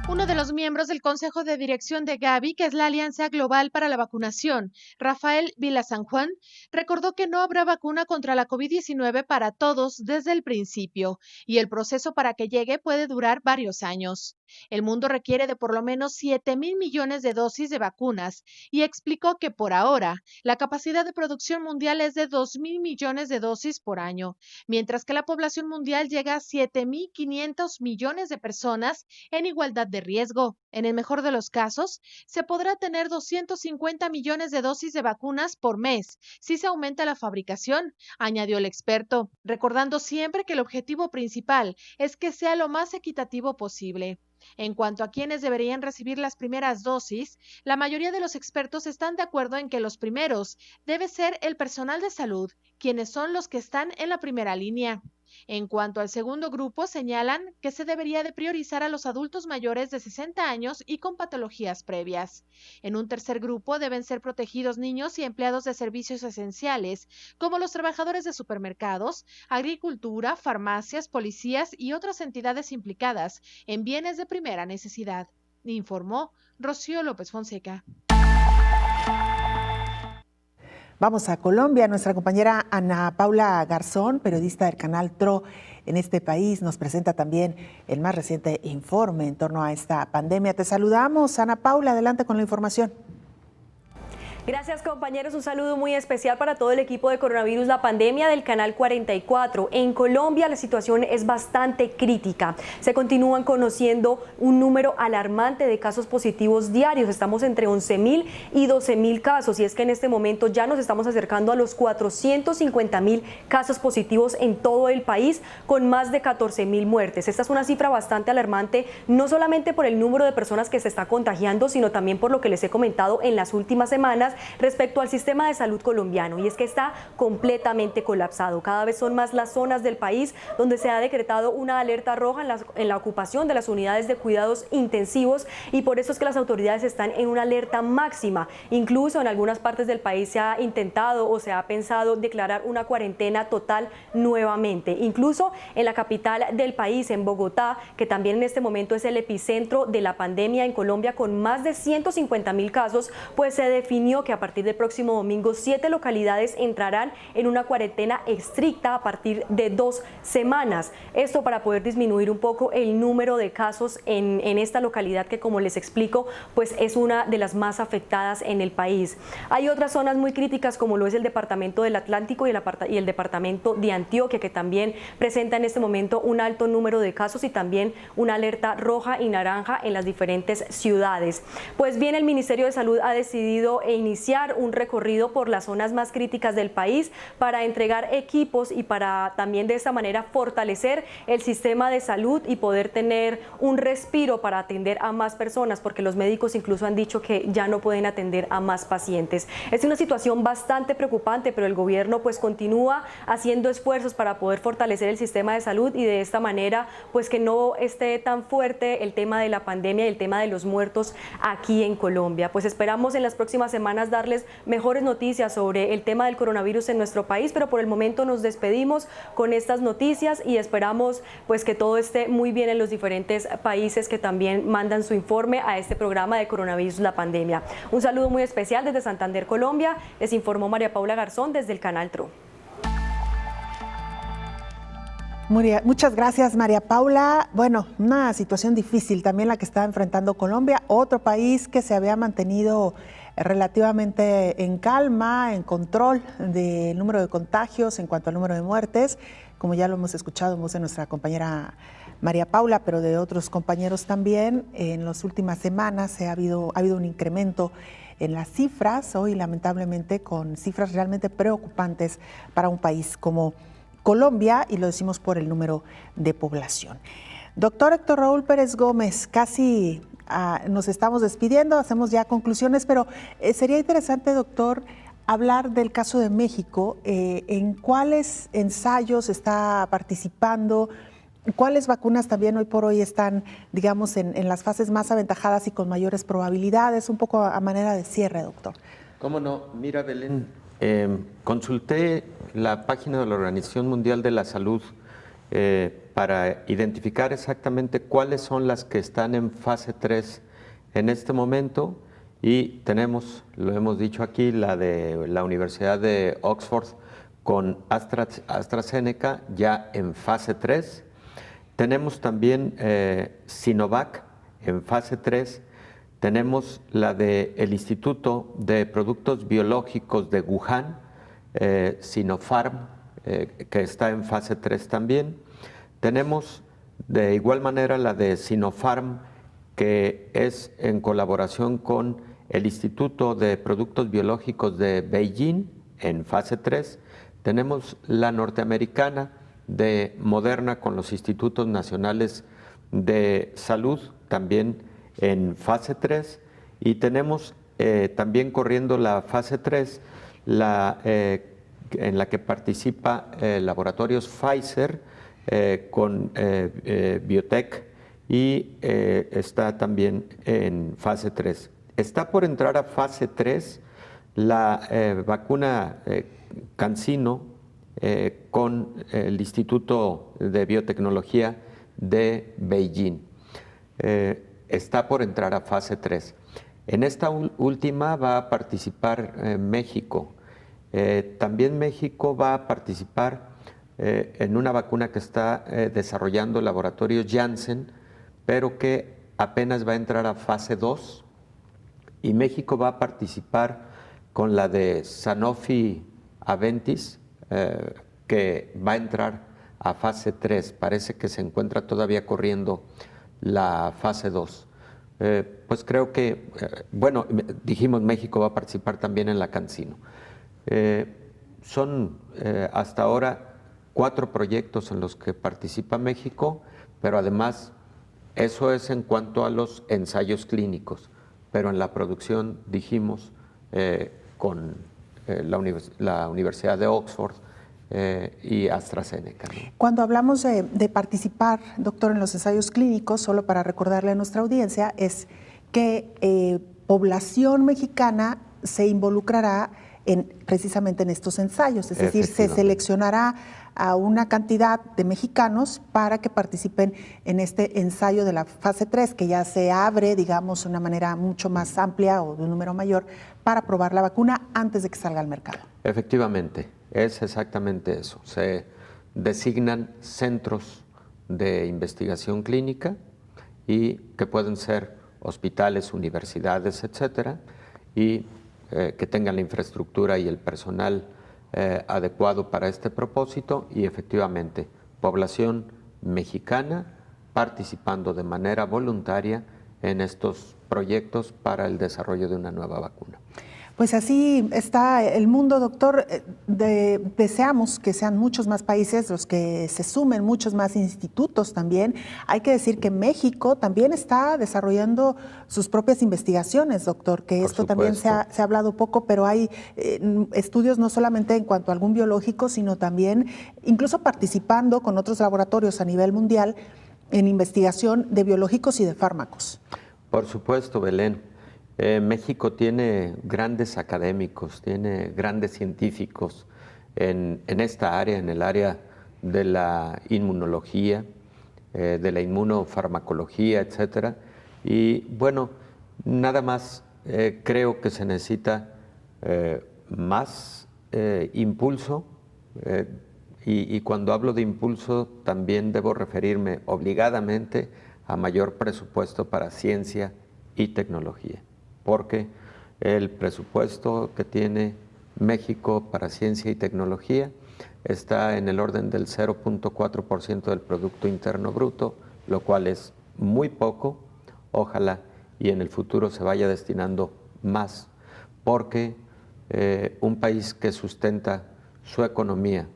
Uno de los miembros del Consejo de Dirección de Gavi, que es la Alianza Global para la Vacunación, Rafael Vilasan Juan, recordó que no habrá vacuna contra la COVID-19 para todos desde el principio y el proceso para que llegue puede durar varios años. El mundo requiere de por lo menos 7,000 millones de dosis de vacunas y explicó que por ahora la capacidad de producción mundial es de 2,000 millones de dosis por año, mientras que la población mundial llega a 7,500 millones de personas en igualdad de riesgo. En el mejor de los casos, se podrá tener 250 millones de dosis de vacunas por mes si se aumenta la fabricación, añadió el experto, recordando siempre que el objetivo principal es que sea lo más equitativo posible. En cuanto a quienes deberían recibir las primeras dosis, la mayoría de los expertos están de acuerdo en que los primeros debe ser el personal de salud, quienes son los que están en la primera línea. En cuanto al segundo grupo, señalan que se debería de priorizar a los adultos mayores de 60 años y con patologías previas. En un tercer grupo deben ser protegidos niños y empleados de servicios esenciales, como los trabajadores de supermercados, agricultura, farmacias, policías y otras entidades implicadas en bienes de primera necesidad, informó Rocío López Fonseca. Vamos a Colombia. Nuestra compañera Ana Paula Garzón, periodista del canal TRO en este país, nos presenta también el más reciente informe en torno a esta pandemia. Te saludamos, Ana Paula, adelante con la información. Gracias, compañeros. Un saludo muy especial para todo el equipo de Coronavirus La Pandemia del Canal 44. En Colombia la situación es bastante crítica. Se continúan conociendo un número alarmante de casos positivos diarios. Estamos entre 11,000 y 12,000 casos y es que en este momento ya nos estamos acercando a los 450,000 casos positivos en todo el país, con más de 14,000 muertes. Esta es una cifra bastante alarmante, no solamente por el número de personas que se está contagiando, sino también por lo que les he comentado en las últimas semanas respecto al sistema de salud colombiano, y es que está completamente colapsado. Cada vez son más las zonas del país donde se ha decretado una alerta roja en la ocupación de las unidades de cuidados intensivos, y por eso es que las autoridades están en una alerta máxima. Incluso en algunas partes del país se ha intentado o se ha pensado declarar una cuarentena total nuevamente. Incluso en la capital del país, en Bogotá, que también en este momento es el epicentro de la pandemia en Colombia con más de 150,000 casos, pues se definió que a partir del próximo domingo 7 localidades entrarán en una cuarentena estricta a partir de 2 semanas. Esto para poder disminuir un poco el número de casos en esta localidad que, como les explico, pues es una de las más afectadas en el país. Hay otras zonas muy críticas como lo es el departamento del Atlántico y el departamento de Antioquia, que también presenta en este momento un alto número de casos y también una alerta roja y naranja en las diferentes ciudades. Pues bien, el Ministerio de Salud ha decidido iniciar un recorrido por las zonas más críticas del país para entregar equipos y para también de esta manera fortalecer el sistema de salud y poder tener un respiro para atender a más personas, porque los médicos incluso han dicho que ya no pueden atender a más pacientes. Es una situación bastante preocupante, pero el gobierno pues continúa haciendo esfuerzos para poder fortalecer el sistema de salud y de esta manera pues que no esté tan fuerte el tema de la pandemia y el tema de los muertos aquí en Colombia. Pues esperamos en las próximas semanas darles mejores noticias sobre el tema del coronavirus en nuestro país, pero por el momento nos despedimos con estas noticias y esperamos pues que todo esté muy bien en los diferentes países que también mandan su informe a este programa de Coronavirus La Pandemia. Un saludo muy especial desde Santander, Colombia. Les informó María Paula Garzón desde el canal TRO. Muchas gracias, María Paula. Bueno, una situación difícil también la que está enfrentando Colombia, otro país que se había mantenido relativamente en calma, en control del número de contagios en cuanto al número de muertes, como ya lo hemos escuchado en voz de nuestra compañera María Paula, pero de otros compañeros también. En las últimas semanas ha habido un incremento en las cifras, hoy lamentablemente con cifras realmente preocupantes para un país como Colombia, y lo decimos por el número de población. Doctor Héctor Raúl Pérez Gómez, casi nos estamos despidiendo, hacemos ya conclusiones, pero sería interesante, doctor, hablar del caso de México, en cuáles ensayos está participando ¿cuáles vacunas también hoy por hoy están, digamos, en las fases más aventajadas y con mayores probabilidades? Un poco a manera de cierre, doctor. ¿Cómo no? Mira, Belén, consulté la página de la Organización Mundial de la Salud para identificar exactamente cuáles son las que están en fase 3 en este momento, y tenemos, lo hemos dicho aquí, la de la Universidad de Oxford con AstraZeneca ya en fase 3. Tenemos también Sinovac en fase 3. Tenemos la del Instituto de Productos Biológicos de Wuhan, Sinopharm, que está en fase 3 también. Tenemos de igual manera la de Sinopharm, que es en colaboración con el Instituto de Productos Biológicos de Beijing en fase 3. Tenemos la norteamericana de Moderna con los Institutos Nacionales de Salud también en fase 3, y tenemos también corriendo la fase 3, en la que participa Laboratorios Pfizer con Biotech, y está también en fase 3. Está por entrar a fase 3 la vacuna CanSino con el Instituto de Biotecnología de Beijing. Está por entrar a fase 3. En esta última va a participar México. También México va a participar en una vacuna que está desarrollando el laboratorio Janssen, pero que apenas va a entrar a fase 2. Y México va a participar con la de Sanofi Aventis, que va a entrar a fase 3. Parece que se encuentra todavía corriendo la fase 2. Pues creo que, bueno, dijimos México va a participar también en la CanSino. Son hasta ahora 4 proyectos en los que participa México, pero además eso es en cuanto a los ensayos clínicos, pero en la producción dijimos con la Universidad de Oxford y AstraZeneca, ¿no? Cuando hablamos de participar, doctor, en los ensayos clínicos, solo para recordarle a nuestra audiencia, es que población mexicana se involucrará precisamente en estos ensayos, es decir, se seleccionará a una cantidad de mexicanos para que participen en este ensayo de la fase 3, que ya se abre, digamos, de una manera mucho más amplia o de un número mayor, para probar la vacuna antes de que salga al mercado. Efectivamente, es exactamente eso. Se designan centros de investigación clínica, y que pueden ser hospitales, universidades, etcétera, y que tengan la infraestructura y el personal adecuado para este propósito, y efectivamente población mexicana participando de manera voluntaria en estos proyectos para el desarrollo de una nueva vacuna. Pues así está el mundo, doctor. Deseamos que sean muchos más países los que se sumen, muchos más institutos también. Hay que decir que México también está desarrollando sus propias investigaciones, doctor, que esto también se ha hablado poco, pero hay estudios no solamente en cuanto a algún biológico, sino también incluso participando con otros laboratorios a nivel mundial en investigación de biológicos y de fármacos. Por supuesto, Belén. México tiene grandes académicos, tiene grandes científicos en esta área, en el área de la inmunología, de la inmunofarmacología, etcétera. Y bueno, nada más creo que se necesita más impulso, y cuando hablo de impulso también debo referirme obligadamente a mayor presupuesto para ciencia y tecnología, porque el presupuesto que tiene México para ciencia y tecnología está en el orden del 0.4% del Producto Interno Bruto, lo cual es muy poco. Ojalá y en el futuro se vaya destinando más, porque un país que sustenta su economía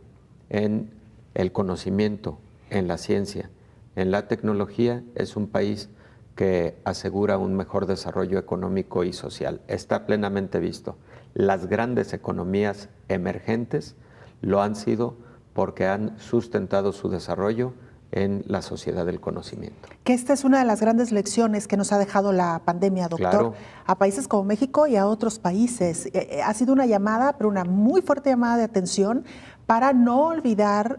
en el conocimiento, en la ciencia, en la tecnología, es un país que asegura un mejor desarrollo económico y social. Está plenamente visto. Las grandes economías emergentes lo han sido porque han sustentado su desarrollo en la sociedad del conocimiento. Que esta es una de las grandes lecciones que nos ha dejado la pandemia, doctor, claro, a países como México y a otros países. Ha sido una llamada, pero una muy fuerte llamada de atención para no olvidar,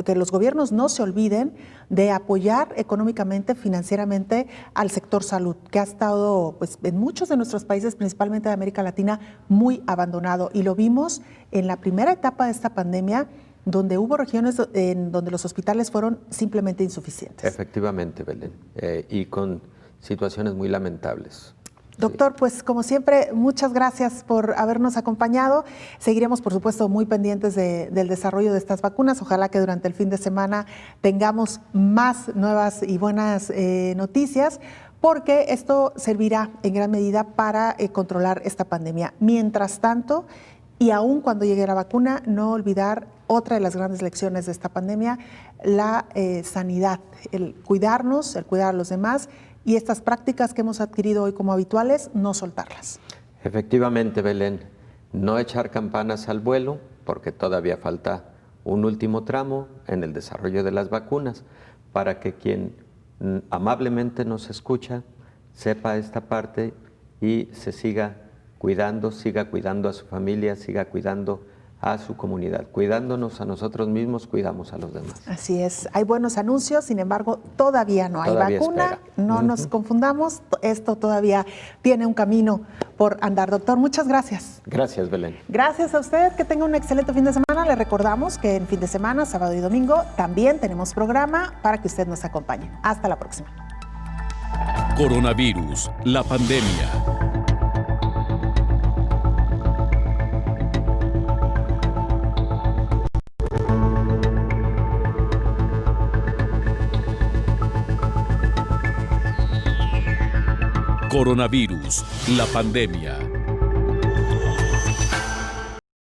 que los gobiernos no se olviden de apoyar económicamente, financieramente al sector salud, que ha estado pues, en muchos de nuestros países, principalmente de América Latina, muy abandonado. Y lo vimos en la primera etapa de esta pandemia, donde hubo regiones en donde los hospitales fueron simplemente insuficientes. Efectivamente, Belén, y con situaciones muy lamentables. Doctor, pues como siempre, muchas gracias por habernos acompañado. Seguiremos, por supuesto, muy pendientes del desarrollo de estas vacunas. Ojalá que durante el fin de semana tengamos más nuevas y buenas noticias, porque esto servirá en gran medida para controlar esta pandemia. Mientras tanto, y aún cuando llegue la vacuna, no olvidar otra de las grandes lecciones de esta pandemia, la sanidad, el cuidarnos, el cuidar a los demás, y estas prácticas que hemos adquirido hoy como habituales, no soltarlas. Efectivamente, Belén, no echar campanas al vuelo, porque todavía falta un último tramo en el desarrollo de las vacunas, para que quien amablemente nos escucha sepa esta parte y se siga cuidando a su familia, siga cuidando a su comunidad. Cuidándonos a nosotros mismos, cuidamos a los demás. Así es. Hay buenos anuncios, sin embargo, todavía no hay vacuna. Espera. No nos confundamos. Esto todavía tiene un camino por andar. Doctor, muchas gracias. Gracias, Belén. Gracias a usted. Que tenga un excelente fin de semana. Le recordamos que en fin de semana, sábado y domingo, también tenemos programa para que usted nos acompañe. Hasta la próxima. Coronavirus, la pandemia. Coronavirus, la pandemia.